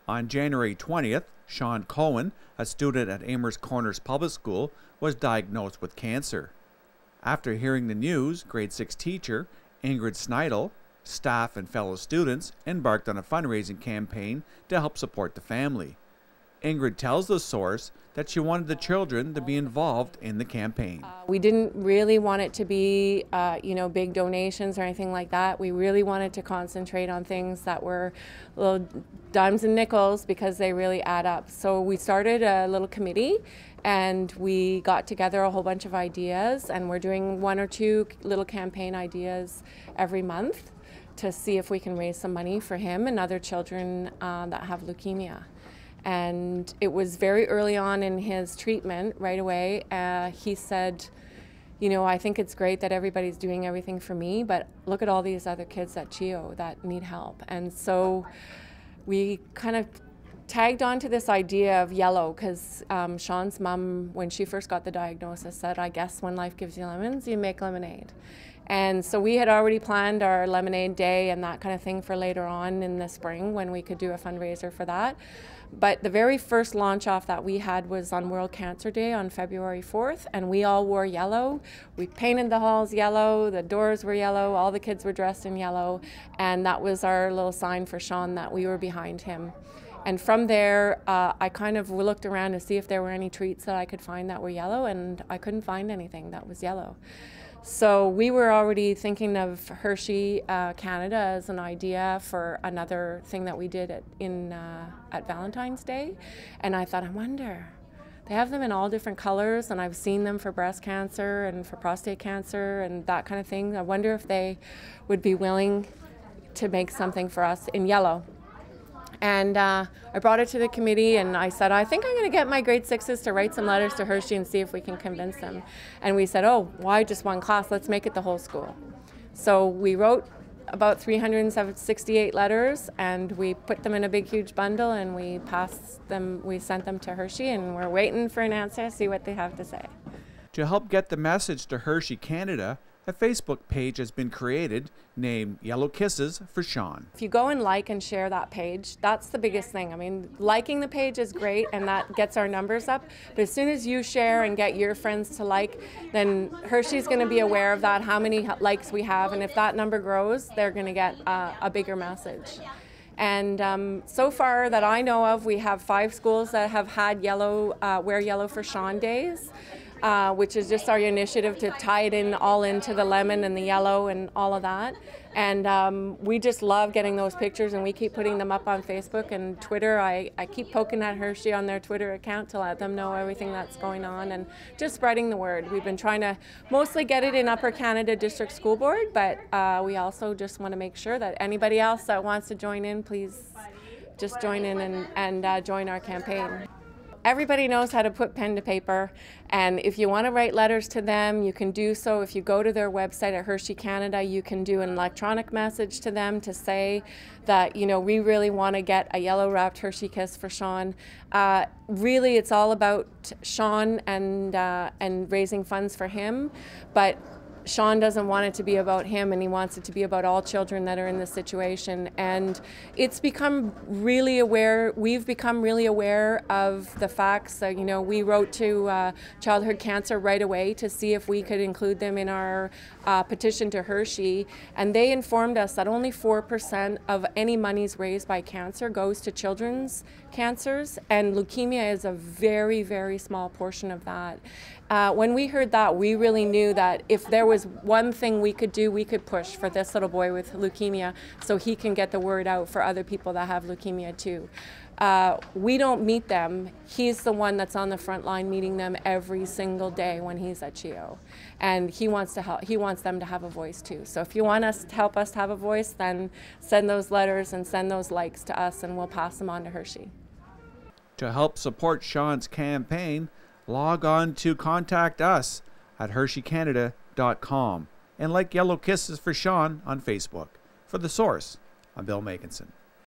On January 20th, Sean Cohen, a student at Eamers Corners Public School, was diagnosed with cancer. After hearing the news, grade 6 teacher Ingrid Sneidel, staff and fellow students embarked on a fundraising campaign to help support the family. Ingrid tells the source that she wanted the children to be involved in the campaign. We didn't really want it to be, big donations or anything like that. We really wanted to concentrate on things that were little dimes and nickels because they really add up. So we started a little committee and we got together a whole bunch of ideas, and we're doing 1 or 2 little campaign ideas every month to see if we can raise some money for him and other children that have leukemia. And it was very early on in his treatment, right away. He said, I think it's great that everybody's doing everything for me, but look at all these other kids at CHEO that need help. And so we kind of tagged on to this idea of yellow, because Sean's mom, when she first got the diagnosis, said, I guess when life gives you lemons, you make lemonade. And so we had already planned our lemonade day and that kind of thing for later on in the spring when we could do a fundraiser for that. But the very first launch off that we had was on World Cancer Day on February 4th, and we all wore yellow. We painted the halls yellow, the doors were yellow, all the kids were dressed in yellow, and that was our little sign for Sean that we were behind him. And from there, I kind of looked around to see if there were any treats that I could find that were yellow, and I couldn't find anything that was yellow. So we were already thinking of Hershey Canada as an idea for another thing that we did at Valentine's Day. And I thought, I wonder, they have them in all different colors, and I've seen them for breast cancer and for prostate cancer and that kind of thing. I wonder if they would be willing to make something for us in yellow. And I brought it to the committee and I said, I think I'm going to get my grade 6s to write some letters to Hershey and see if we can convince them. And we said, oh, why just one class? Let's make it the whole school. So we wrote about 368 letters and we put them in a big, huge bundle and we sent them to Hershey, and we're waiting for an answer to see what they have to say. To help get the message to Hershey Canada, a Facebook page has been created named Yellow Kisses for Sean. If you go and like and share that page, that's the biggest thing. I mean, liking the page is great and that gets our numbers up, but as soon as you share and get your friends to like, then Hershey's going to be aware of that, how many likes we have, and if that number grows, they're going to get a bigger message. And so far that I know of, we have 5 schools that have had Wear Yellow for Sean days. Which is just our initiative to tie it in all into the lemon and the yellow and all of that. And we just love getting those pictures, and we keep putting them up on Facebook and Twitter. I keep poking at Hershey on their Twitter account to let them know everything that's going on and just spreading the word. We've been trying to mostly get it in Upper Canada District School Board, but we also just want to make sure that anybody else that wants to join in, please just join in and join our campaign. Everybody knows how to put pen to paper, and if you want to write letters to them, you can do so. If you go to their website at Hershey Canada, you can do an electronic message to them to say that, we really want to get a yellow wrapped Hershey Kiss for Sean. Really, it's all about Sean and raising funds for him, but Sean doesn't want it to be about him, and he wants it to be about all children that are in this situation. And it's become really aware, we've become really aware of the facts that, we wrote to Childhood Cancer right away to see if we could include them in our petition to Hershey. And they informed us that only 4% of any monies raised by cancer goes to children's cancers, and leukemia is a very, very small portion of that. When we heard that, we really knew that if there was one thing we could do, we could push for this little boy with leukemia so he can get the word out for other people that have leukemia too. We don't meet them. He's the one that's on the front line meeting them every single day when he's at CHEO. And he wants to help. He wants them to have a voice too. So if you want us to help us have a voice, then send those letters and send those likes to us, and we'll pass them on to Hershey. To help support Sean's campaign, log on to contact us at hersheycanada.com and like Yellow Kisses for Sean on Facebook. For The Source, I'm Bill Makinson.